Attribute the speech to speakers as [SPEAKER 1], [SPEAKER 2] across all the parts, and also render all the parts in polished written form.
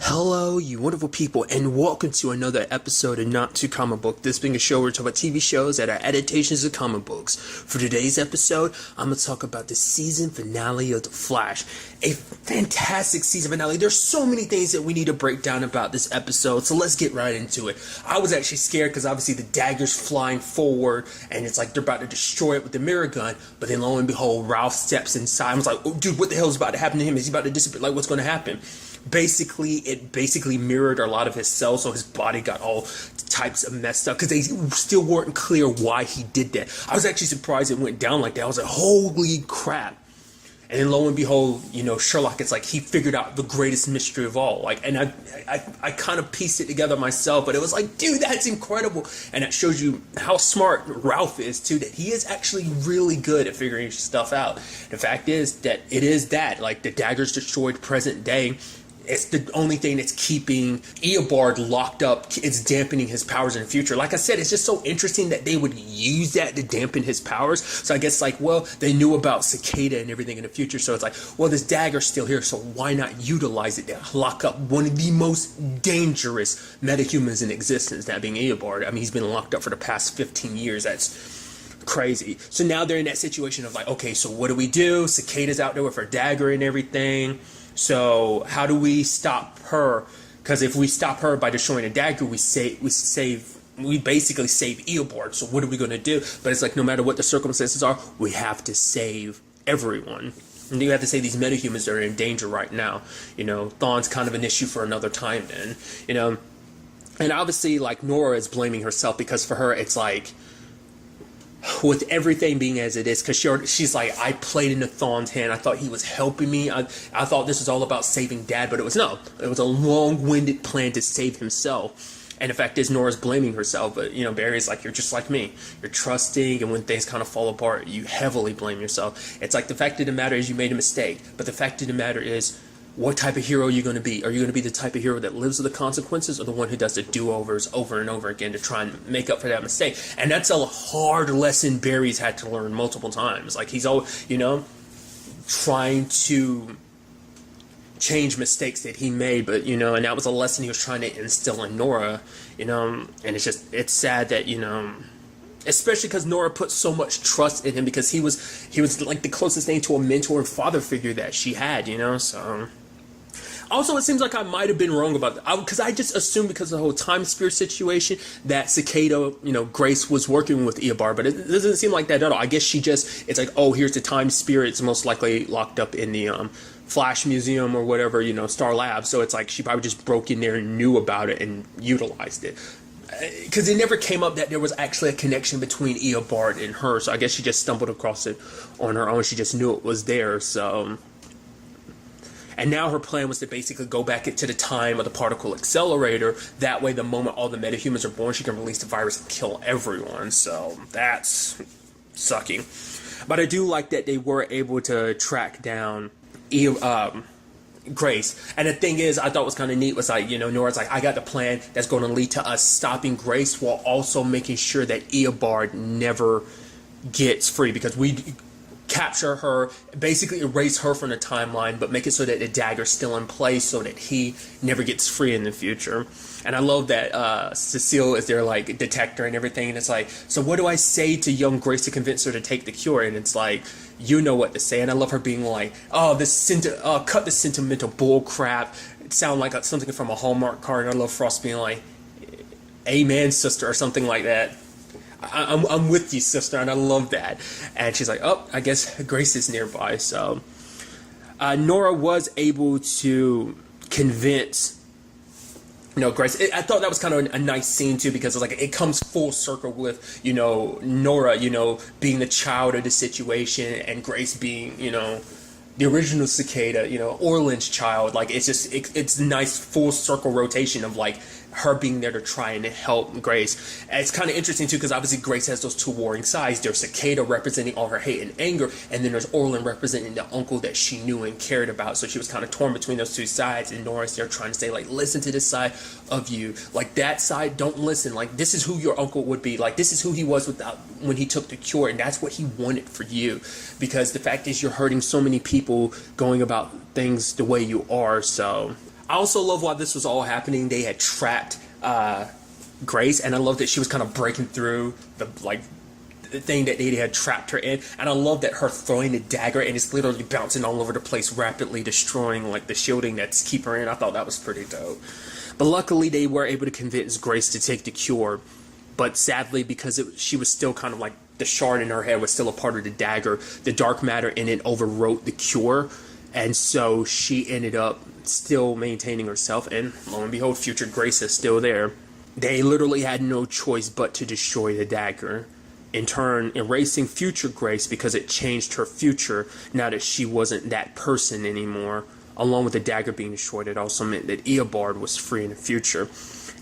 [SPEAKER 1] Hello, you wonderful people, and welcome to another episode of Not Too Comic Book. This being a show where we talk about TV shows that are adaptations of comic books. For today's episode, I'm going to talk about the season finale of The Flash. A fantastic season finale. There's so many things that we need to break down about this episode, so let's get right into it. I was actually scared because obviously the dagger's flying forward, and it's like they're about to destroy it with the mirror gun, but then lo and behold, Ralph steps inside. I was like, oh, dude, what the hell is about to happen to him? Is he about to disappear? Like, what's going to happen? It mirrored a lot of his cells, so his body got all types of messed up because they still weren't clear why he did that. I was actually surprised it went down like that. I was like, holy crap. And then lo and behold, Sherlock, it's like he figured out the greatest mystery of all. Like, and I kind of pieced it together myself, but it was like, dude, that's incredible. And that shows you how smart Ralph is too, that he is actually really good at figuring stuff out. The fact is that like the dagger's destroyed present day. It's the only thing that's keeping Eobard locked up. It's dampening his powers in the future. Like I said, it's just so interesting that they would use that to dampen his powers. So I guess they knew about Cicada and everything in the future. So it's like, well, this dagger's still here. So why not utilize it to lock up one of the most dangerous metahumans in existence, that being Eobard. I mean, he's been locked up for the past 15 years. That's crazy. So now they're in that situation of like, okay, so what do? Cicada's out there with her dagger and everything. So how do we stop her? Because if we stop her by destroying a dagger, we basically save Eobard. So what are we going to do? But it's like, no matter what the circumstances are, we have to save everyone. And you have to save these metahumans that are in danger right now. Thawne's kind of an issue for another time then. And obviously, like, Nora is blaming herself because for her, it's like, with everything being as it is, because she's like, I played into Thawne's hand. I thought he was helping me. I thought this was all about saving Dad, but it was a long-winded plan to save himself. And the fact is, Nora's blaming herself, but Barry's like, you're just like me. You're trusting, and when things kind of fall apart, you heavily blame yourself. It's like, the fact of the matter is you made a mistake, but the fact of the matter is, what type of hero are you going to be? Are you going to be the type of hero that lives with the consequences, or the one who does the do-overs over and over again to try and make up for that mistake? And that's a hard lesson Barry's had to learn multiple times. Like, he's always, trying to change mistakes that he made, but, and that was a lesson he was trying to instill in Nora, and it's sad that, especially because Nora put so much trust in him, because he was like the closest thing to a mentor and father figure that she had, so... Also, it seems like I might have been wrong about that, because I just assumed, because of the whole time spirit situation, that Cicada, Grace was working with Eobard, but it doesn't seem like that at all. I guess it's like, oh, here's the time spirit. It's most likely locked up in the Flash Museum or whatever, Star Labs. So it's like she probably just broke in there and knew about it and utilized it. Because it never came up that there was actually a connection between Eobard and her, so I guess she just stumbled across it on her own. She just knew it was there, so... And now her plan was to basically go back into the time of the particle accelerator. That way, the moment all the metahumans are born, she can release the virus and kill everyone. So that's sucking. But I do like that they were able to track down Grace. And the thing is, I thought was kind of neat was like, Nora's like, I got the plan that's going to lead to us stopping Grace while also making sure that Eobard never gets free, because we capture her, basically erase her from the timeline, but make it so that the dagger's still in place so that he never gets free in the future. And I love that Cecile is their like detector and everything, and it's like, so what do I say to young Grace to convince her to take the cure? And it's like, you know what to say. And I love her being like, cut the sentimental bull crap. It sounds like something from a Hallmark card. And I love Frost being like, amen, sister, or something like that. I'm with you, sister, and I love that. And she's like, oh, I guess Grace is nearby. So Nora was able to convince Grace. I thought that was kind of a nice scene too, because it comes full circle with Nora being the child of the situation, and Grace being the original Cicada, Orland's child. Like, it's nice full circle rotation of like her being there to try and help Grace. And it's kind of interesting too, because obviously Grace has those two warring sides. There's Cicada representing all her hate and anger, and then there's Orland representing the uncle that she knew and cared about. So she was kind of torn between those two sides, and Nora's there trying to say, like, listen to this side of you. Like, that side, don't listen. Like, this is who your uncle would be. Like, this is who he was when he took the cure, and that's what he wanted for you. Because the fact is, you're hurting so many people going about things the way you are. So I also love while this was all happening, they had trapped Grace, and I love that she was kind of breaking through the thing that they had trapped her in, and I love that her throwing the dagger and it's literally bouncing all over the place, rapidly destroying like the shielding that's keeping her in. I thought that was pretty dope. But luckily they were able to convince Grace to take the cure, but sadly, because she was still kind of like, the shard in her head was still a part of the dagger, the dark matter in it overwrote the cure, and so she ended up still maintaining herself, and lo and behold, future Grace is still there. They literally had no choice but to destroy the dagger, in turn erasing future Grace because it changed her future now that she wasn't that person anymore. Along with the dagger being destroyed, it also meant that Eobard was free in the future.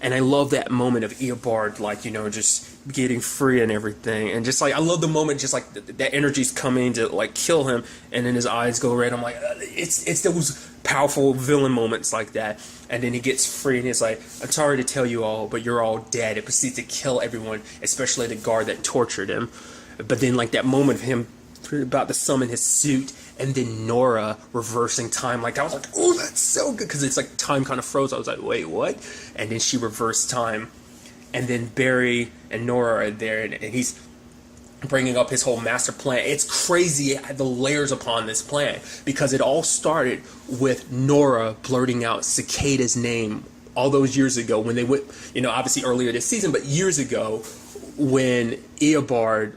[SPEAKER 1] And I love that moment of Eobard, like, you know, just getting free and everything. And just like, I love the moment, just like that energy's coming to like kill him, and then his eyes go red. I'm like, it's those powerful villain moments like that. And then he gets free and he's like, I'm sorry to tell you all, but you're all dead. It proceeds to kill everyone, especially the guard that tortured him. But then like that moment of him about to summon his suit, and then Nora reversing time, like, I was like, oh, that's so good, because it's like time kind of froze. I was like, wait, what? And then she reversed time, and then Barry and Nora are there, and he's bringing up his whole master plan. It's crazy the layers upon this plan, because it all started with Nora blurting out Cicada's name all those years ago when they went, you know, obviously earlier this season, but years ago when Eobard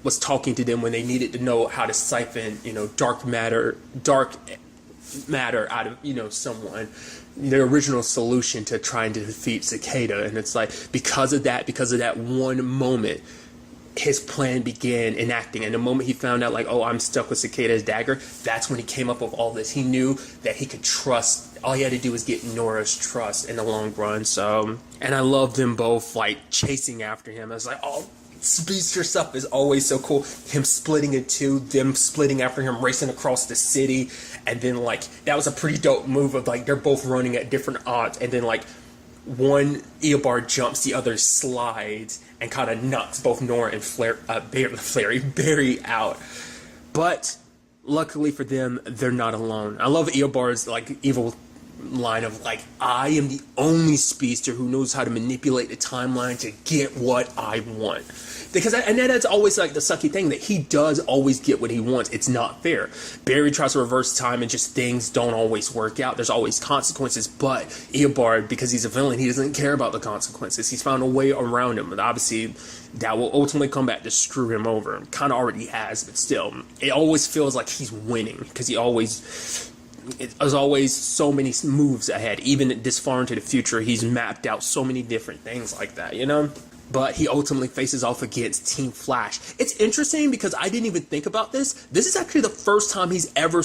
[SPEAKER 1] was talking to them when they needed to know how to siphon, you know, dark matter out of, you know, someone, their original solution to trying to defeat Cicada. And it's like, because of that one moment, his plan began enacting. And the moment he found out, like, oh, I'm stuck with Cicada's dagger, that's when he came up with all this. He knew that he could trust, all he had to do was get Nora's trust in the long run. So, and I love them both, like, chasing after him. I was like, oh, speedster stuff is always so cool. Him splitting in two, them splitting after him, racing across the city, and then like that was a pretty dope move of like they're both running at different odds, and then like one Eobard jumps, the other slides, and kind of knocks both Nora and Barry out. But luckily for them, they're not alone. I love Eobard's like evil line of like, I am the only speedster who knows how to manipulate the timeline to get what I want. Because and that's always like the sucky thing, that he does always get what he wants. It's not fair. Barry tries to reverse time and just things don't always work out. There's always consequences, but Eobard, because he's a villain, he doesn't care about the consequences. He's found a way around them, and obviously that will ultimately come back to screw him over. Kind of already has, but still, it always feels like he's winning because there's always so many moves ahead. Even this far into the future, he's mapped out so many different things like that, you know? But he ultimately faces off against Team Flash. It's interesting because I didn't even think about this. This is actually the first time he's ever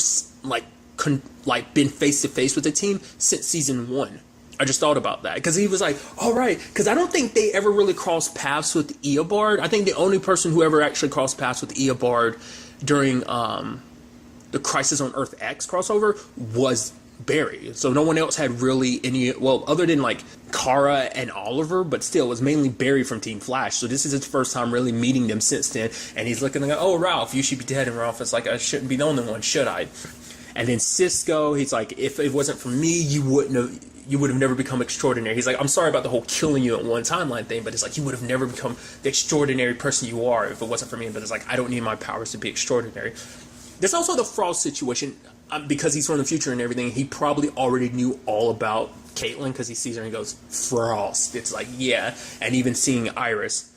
[SPEAKER 1] been face to face with the team since season 1. I just thought about that because he was like, all right, because I don't think they ever really crossed paths with Eobard. I think the only person who ever actually crossed paths with Eobard during the Crisis on Earth X crossover was Barry. So no one else had really any, well, other than like Kara and Oliver, but still it was mainly Barry from Team Flash. So this is his first time really meeting them since then, and he's looking like, oh, Ralph, you should be dead. And Ralph is like, I shouldn't be the only one, should I? And then Cisco, he's like, if it wasn't for me, you would have never become extraordinary. He's like, I'm sorry about the whole killing you at one timeline thing, but it's like, you would have never become the extraordinary person you are if it wasn't for me. But it's like, I don't need my powers to be extraordinary. There's also the Frost situation, because he's from the future and everything. He probably already knew all about Caitlin because he sees her and he goes, Frost. It's like, yeah. And even seeing Iris.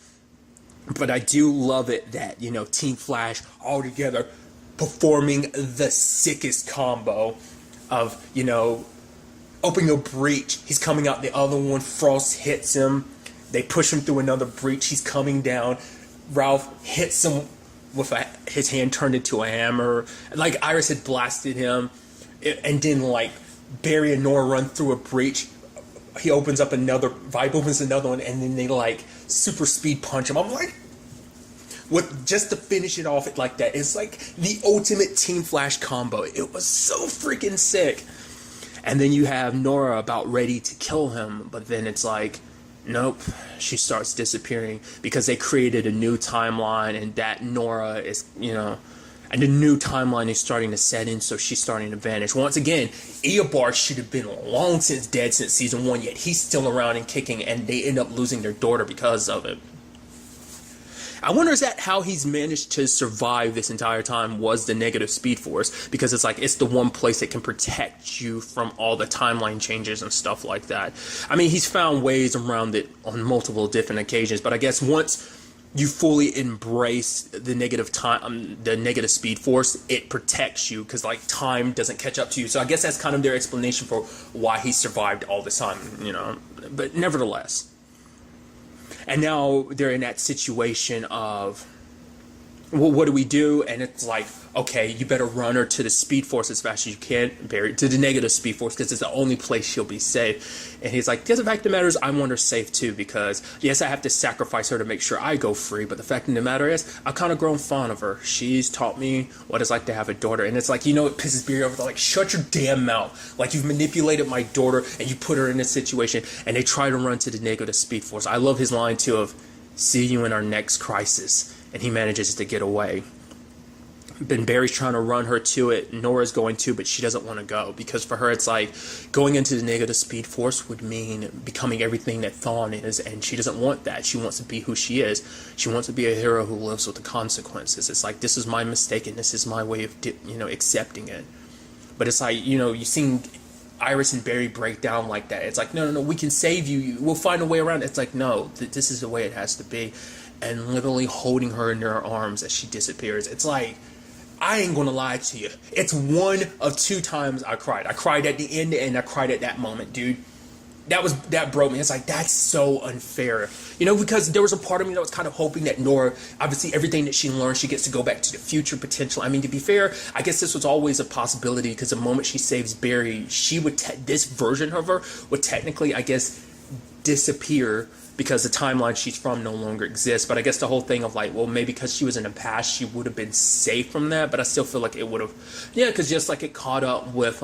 [SPEAKER 1] But I do love it that, you know, Team Flash all together performing the sickest combo of, you know, opening a breach. He's coming out the other one. Frost hits him. They push him through another breach. He's coming down. Ralph hits him with his hand turned into a hammer. Like Iris had blasted him. And then like Barry and Nora run through a breach. He opens up another, Vibe opens another one, and then they like super speed punch him. I'm like, just to finish it off like that, it's like the ultimate Team Flash combo. It was so freaking sick. And then you have Nora about ready to kill him, but then it's like, nope, she starts disappearing because they created a new timeline, and that Nora is, you know, And the new timeline is starting to set in, so she's starting to vanish. Once again, Eobard should have been long since dead since season 1, yet he's still around and kicking, and they end up losing their daughter because of it. I wonder, is that how he's managed to survive this entire time, was the negative speed force? Because it's like, it's the one place that can protect you from all the timeline changes and stuff like that. I mean, he's found ways around it on multiple different occasions, but I guess once you fully embrace the negative time, the negative speed force, it protects you, because like time doesn't catch up to you. So I guess that's kind of their explanation for why he survived all this time, you know. But nevertheless, and now they're in that situation of, well, what do we do? And it's like, okay, you better run her to the speed force as fast as you can, Barry, to the negative speed force, because it's the only place she'll be safe. And he's like, the fact of the matter is, I want her safe too, because yes, I have to sacrifice her to make sure I go free, but the fact of the matter is, I've kind of grown fond of her. She's taught me what it's like to have a daughter. And it's like, you know, it pisses Barry off. Like, shut your damn mouth. Like, you've manipulated my daughter and you put her in this situation, and they try to run to the negative speed force. I love his line too of, see you in our next crisis. And he manages to get away. Ben Barry's trying to run her to it. Nora's going to, but she doesn't want to go, because for her it's like going into the negative speed force would mean becoming everything that Thawne is, and she doesn't want that. She wants to be who she is. She wants to be a hero who lives with the consequences. It's like, this is my mistake and this is my way of accepting it. But it's like, you know, you seen Iris and Barry break down like that. It's like, no, we can save you. We'll find a way around it. It's like, no, this is the way it has to be. And literally holding her in their arms as she disappears. It's like, I ain't gonna lie to you. It's one of 2 times I cried. I cried at the end and I cried at that moment, dude. That broke me. It's like, that's so unfair. You know, because there was a part of me that was kind of hoping that Nora, obviously everything that she learned, she gets to go back to the future potential. I mean, to be fair, I guess this was always a possibility, because the moment she saves Barry, she would, this version of her would technically, I guess, disappear, because the timeline she's from no longer exists. But I guess the whole thing of like, well, maybe because she was in the past, she would have been safe from that. But I still feel like it would have, yeah, because just like it caught up with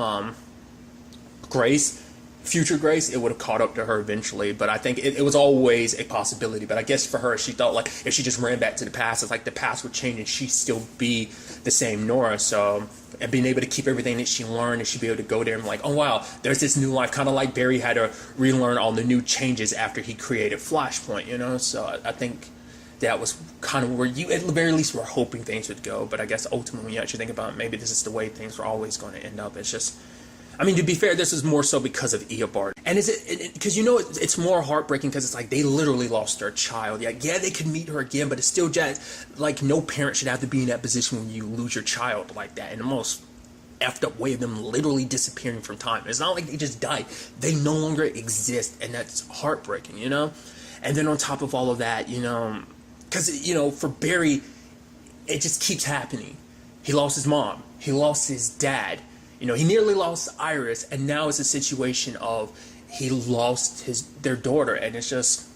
[SPEAKER 1] Grace, future Grace, it would have caught up to her eventually. But I think it was always a possibility. But I guess for her, she thought like if she just ran back to the past, it's like the past would change and she'd still be the same Nora. So, and being able to keep everything that she learned, and she'd be able to go there and be like, oh wow, there's this new life. Kind of like Barry had to relearn all the new changes after he created Flashpoint, you know. So I think that was kind of where you, at the very least, were hoping things would go. But I guess ultimately, when you actually think about it, maybe this is the way things were always going to end up. It's just, I mean, to be fair, this is more so because of Eobard. And is it because, you know, it's more heartbreaking because it's like they literally lost their child. Yeah, they could meet her again, but it's still just like no parent should have to be in that position when you lose your child like that in the most effed up way of them literally disappearing from time. It's not like they just died. They no longer exist, and that's heartbreaking, you know? And then on top of all of that, you know, because, you know, for Barry, it just keeps happening. He lost his mom. He lost his dad. You know, he nearly lost Iris, and now it's a situation of he lost their daughter, and it's just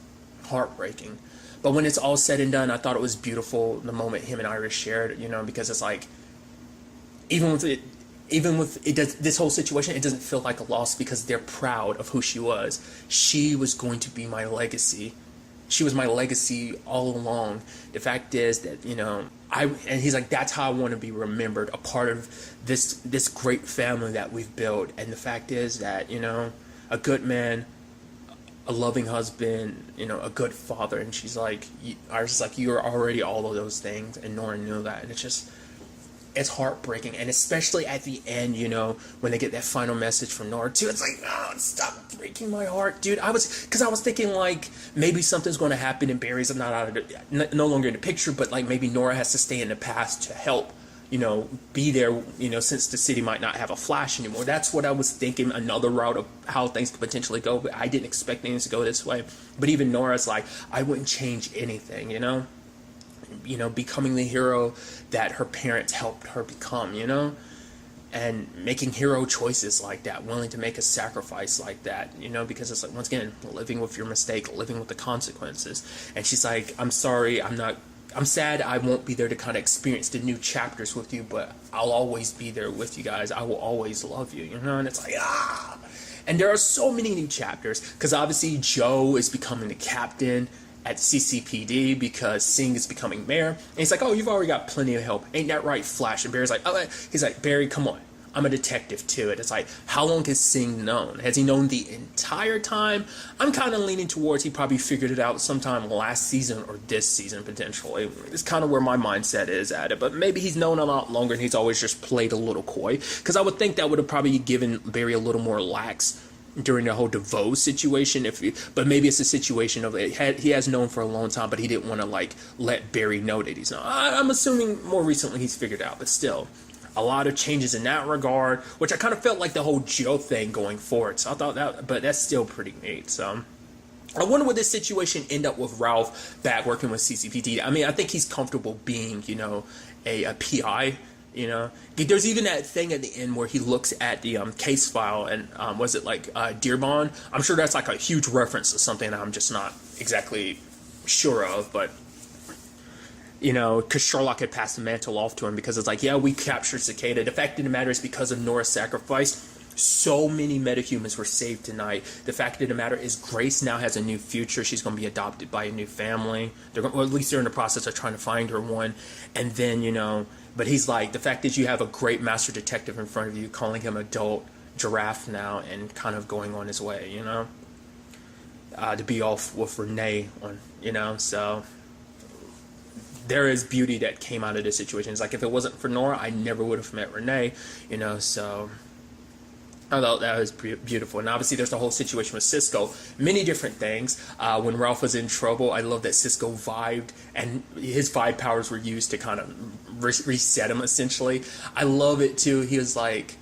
[SPEAKER 1] heartbreaking. But when it's all said and done, I thought it was beautiful the moment him and Iris shared, you know, because it's like, even with this whole situation, it doesn't feel like a loss because they're proud of who she was. She was going to be my legacy. She was my legacy all along. The fact is that, you know, and he's like, that's how I want to be remembered, a part of this great family that we've built. And the fact is that, you know, a good man, a loving husband, you know, a good father. And she's like, Iris is like, you're already all of those things. And Nora knew that. And it's heartbreaking. And especially at the end, you know, when they get that final message from Nora too, it's like, oh, stop breaking my heart, dude. I was thinking like maybe something's going to happen and Barry's not out of no longer in the picture, but like maybe Nora has to stay in the past to help, you know, be there, you know, since the city might not have a Flash anymore. That's what I was thinking, another route of how things could potentially go, but I didn't expect things to go this way. But even Nora's like, I wouldn't change anything, you know, becoming the hero that her parents helped her become, you know, and making hero choices like that, willing to make a sacrifice like that, you know, because it's like, once again, living with your mistake, living with the consequences. And she's like, I'm sorry, I'm sad I won't be there to kind of experience the new chapters with you, but I'll always be there with you guys. I will always love you, you know? And it's like, ah! And there are so many new chapters, because obviously Joe is becoming the captain, at CCPD because Singh is becoming mayor. And he's like, oh, you've already got plenty of help. Ain't that right, Flash? And Barry's like, oh, he's like, Barry, come on. I'm a detective too. And it's like, how long has Singh known? Has he known the entire time? I'm kind of leaning towards he probably figured it out sometime last season or this season potentially. It's kind of where my mindset is at it. But maybe he's known a lot longer and he's always just played a little coy. Because I would think that would have probably given Barry a little more lax during the whole DeVoe situation. But maybe it's a situation of he has known for a long time, but he didn't want to like let Barry know that he's known. I'm assuming more recently he's figured out, but still. A lot of changes in that regard, which I kind of felt like the whole Joe thing going forward. So I thought that, but that's still pretty neat. So I wonder would this situation end up with Ralph back working with CCPD. I mean, I think he's comfortable being, a PI. There's even that thing at the end where he looks at the case file and was it like Dearborn? I'm sure that's like a huge reference to something that I'm just not exactly sure of, but. Because Sherlock had passed the mantle off to him because it's like, yeah, we captured Cicada. The fact of the matter is because of Nora's sacrifice, so many metahumans were saved tonight. The fact of the matter is Grace now has a new future. She's going to be adopted by a new family. Or at least they're in the process of trying to find her one. And then, but he's like, the fact that you have a great master detective in front of you, calling him adult giraffe now and kind of going on his way, to be off with Renee on, so... There is beauty that came out of this situation. It's like if it wasn't for Nora, I never would have met Renee, so I thought that was beautiful. And obviously there's the whole situation with Cisco, many different things. When Ralph was in trouble, I love that Cisco vibed and his vibe powers were used to kind of reset him essentially. I love it too. He was like,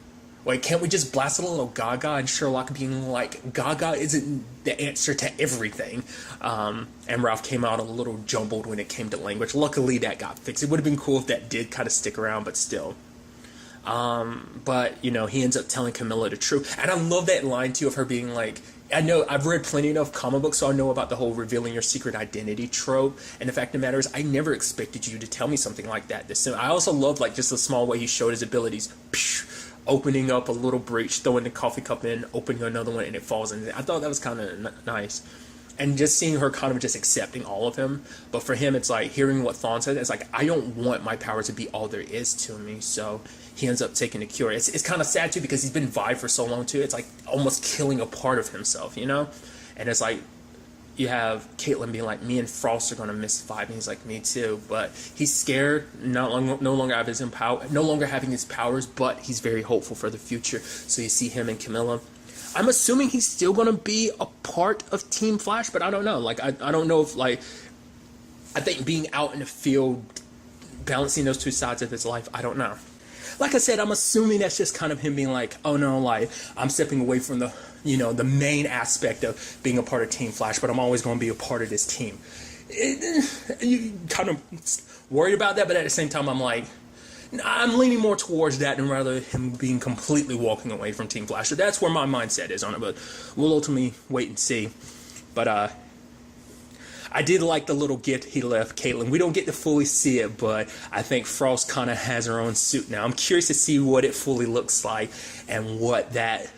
[SPEAKER 1] wait, can't we just blast a little Gaga? And Sherlock being like, Gaga isn't the answer to everything. And Ralph came out a little jumbled when it came to language. Luckily, that got fixed. It would have been cool if that did kind of stick around, but still. But, he ends up telling Camilla the truth. And I love that line, too, of her being like, I know I've read plenty enough comic books, so I know about the whole revealing your secret identity trope. And the fact of the matter is, I never expected you to tell me something like that. I also love, like, just the small way he showed his abilities. Opening up a little breach, throwing the coffee cup in, opening another one, and it falls in. I thought that was kind of nice. And just seeing her kind of just accepting all of him. But for him, it's like hearing what Thawne said. It's like, I don't want my power to be all there is to me. So he ends up taking the cure. It's kind of sad, too, because he's been Vi for so long, too. It's like almost killing a part of himself, And it's like, you have Caitlin being like, me and Frost are going to miss Vi. And he's like, me too. But he's scared, no longer having his powers, but he's very hopeful for the future. So you see him and Camilla. I'm assuming he's still going to be a part of Team Flash, but I don't know. Like, I don't know if, like, I think being out in the field, balancing those two sides of his life, I don't know. Like I said, I'm assuming that's just kind of him being like, oh no, like, I'm stepping away from the, the main aspect of being a part of Team Flash, but I'm always going to be a part of this team. You kind of worried about that, but at the same time, I'm like, I'm leaning more towards that than rather him being completely walking away from Team Flash. So that's where my mindset is on it, but we'll ultimately wait and see. But I did like the little gift he left Caitlin. We don't get to fully see it, but I think Frost kind of has her own suit now. I'm curious to see what it fully looks like and what that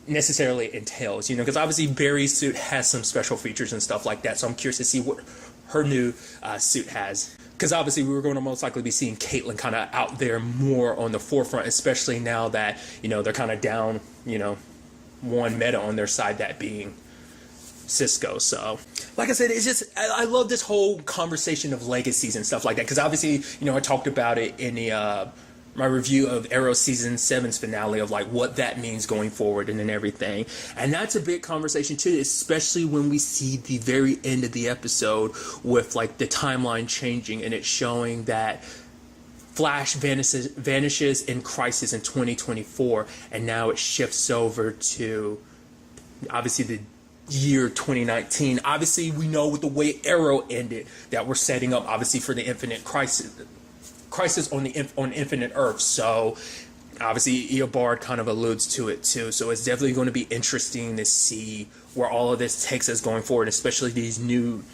[SPEAKER 1] necessarily entails, because obviously Barry's suit has some special features and stuff like that, so I'm curious to see what her new suit has. Because obviously we were going to most likely be seeing Caitlin kind of out there more on the forefront, especially now that, they're kind of down, one meta on their side, that being Cisco. So, like I said, it's just, I love this whole conversation of legacies and stuff like that. Because obviously, I talked about it in the my review of Arrow Season 7's finale of like what that means going forward and then everything. And that's a big conversation too, especially when we see the very end of the episode with like the timeline changing and it showing that Flash vanishes in Crisis in 2024 and now it shifts over to obviously the year 2019. Obviously we know with the way Arrow ended that we're setting up obviously for the Infinite Crisis on Infinite Earth. So obviously Eobard kind of alludes to it too. So it's definitely going to be interesting to see where all of this takes us going forward, especially these new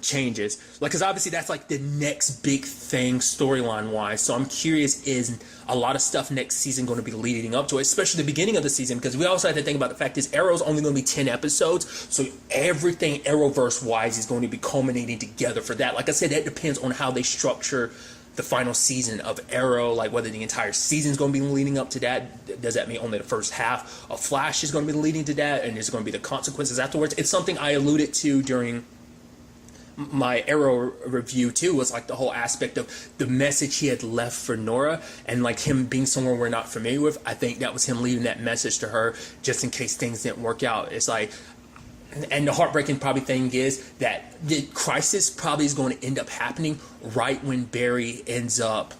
[SPEAKER 1] changes, like, because obviously that's like the next big thing storyline wise. So I'm curious, is a lot of stuff next season going to be leading up to it, especially the beginning of the season, because we also have to think about the fact is Arrow's only going to be 10 episodes, so everything Arrowverse wise is going to be culminating together for that. Like I said, that depends on how they structure the final season of Arrow, like whether the entire season is going to be leading up to that. Does that mean only the first half of Flash is going to be leading to that, and there's going to be the consequences afterwards? It's something I alluded to during my Arrow review too, was like the whole aspect of the message he had left for Nora, and like him being someone we're not familiar with. I think that was him leaving that message to her just in case things didn't work out. It's like, and the heartbreaking probably thing is that the crisis probably is going to end up happening right when Barry ends up,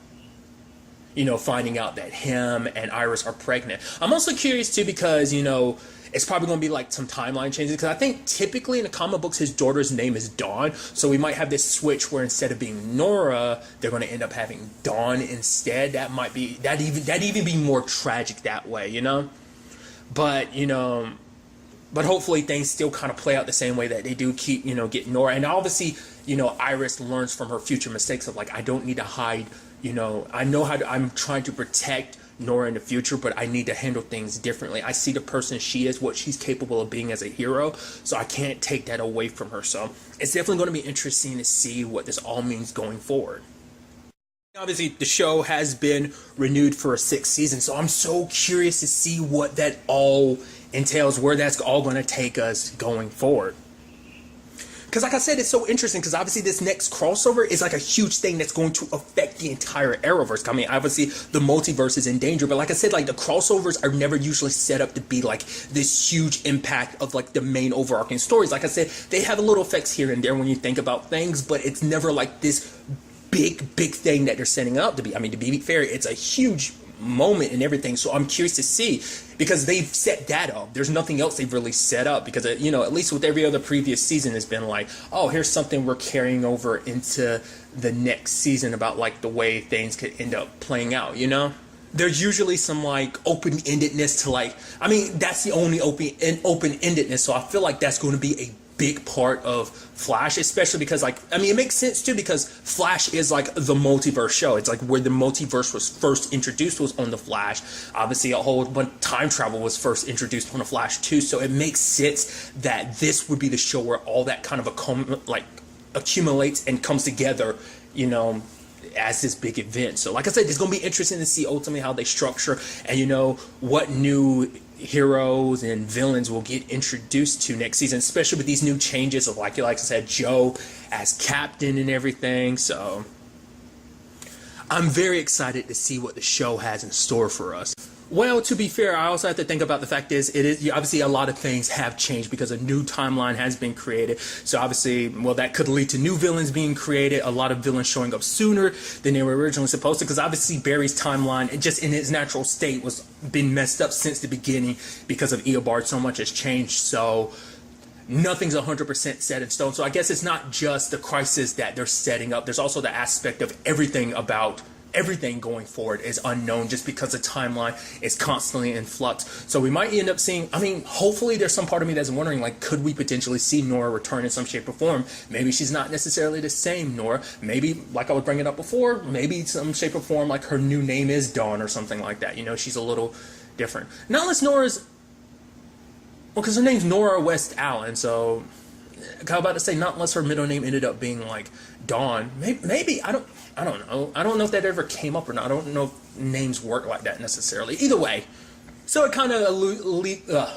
[SPEAKER 1] you know, finding out that him and Iris are pregnant. I'm also curious too, because, you know, it's probably going to be like some timeline changes, because I think typically in the comic books his daughter's name is Dawn, so we might have this switch where instead of being Nora, they're going to end up having Dawn instead. That might be that even be more tragic that way, you know. But you know, but hopefully things still kind of play out the same way that they do keep, you know, get Nora, and obviously, you know, Iris learns from her future mistakes of like, I don't need to hide, you know, I know how to, I'm trying to protect Nora in the future, but I need to handle things differently. I see the person she is, what she's capable of being as a hero, so I can't take that away from her. So it's definitely going to be interesting to see what this all means going forward. Obviously, the show has been renewed for a 6th season, so I'm so curious to see what that all entails, where that's all going to take us going forward. Because like I said, it's so interesting, because obviously this next crossover is like a huge thing that's going to affect the entire Arrowverse. I mean, obviously the multiverse is in danger, but like I said, like the crossovers are never usually set up to be like this huge impact of like the main overarching stories. Like I said, they have little effects here and there when you think about things, but it's never like this big thing that they're setting up to be. I mean, to be fair, it's a huge moment and everything, so I'm curious to see, because they've set that up. There's nothing else they've really set up, because you know, at least with every other previous season has been like, oh, here's something we're carrying over into the next season about like the way things could end up playing out, you know. There's usually some like open-endedness to like, I mean, that's the only open-endedness, so I feel like that's going to be a big part of Flash, especially because like, I mean, it makes sense too, because Flash is like the multiverse show. It's like where the multiverse was first introduced was on the Flash. Obviously a whole bunch of time travel was first introduced on the Flash too, so it makes sense that this would be the show where all that kind of accumulates and comes together, you know, as this big event. So like I said, it's going to be interesting to see ultimately how they structure, and you know, what new heroes and villains will get introduced to next season, especially with these new changes of like I said, Joe as captain and everything. So I'm very excited to see what the show has in store for us. Well, to be fair, I also have to think about the fact is, it is obviously a lot of things have changed because a new timeline has been created. So obviously, well, that could lead to new villains being created, a lot of villains showing up sooner than they were originally supposed to, because obviously Barry's timeline, just in its natural state, was been messed up since the beginning because of Eobard. So much has changed. So nothing's 100% set in stone. So I guess it's not just the crisis that they're setting up. There's also the aspect of everything going forward is unknown, just because the timeline is constantly in flux. So we might end up seeing, I mean, hopefully there's some part of me that's wondering, like, could we potentially see Nora return in some shape or form? Maybe she's not necessarily the same Nora. Maybe, like I was bringing up before, maybe some shape or form, like her new name is Dawn or something like that. You know, she's a little different. Not unless Nora's, well, because her name's Nora West Allen, so I was about to say, not unless her middle name ended up being like Dawn. Maybe I don't know. I don't know if that ever came up or not. I don't know if names work like that necessarily. Either way, so it kind of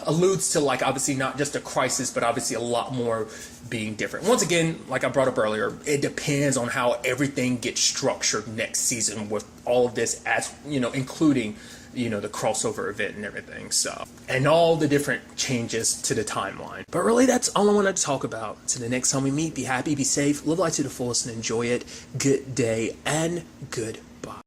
[SPEAKER 1] alludes to, like, obviously not just a crisis, but obviously a lot more being different. Once again, like I brought up earlier, it depends on how everything gets structured next season, with all of this, as you know, including, you know, the crossover event and everything, so, and all the different changes to the timeline. But really, that's all I wanted to talk about. Until the next time we meet, be happy, be safe, live life to the fullest, and enjoy it. Good day and goodbye.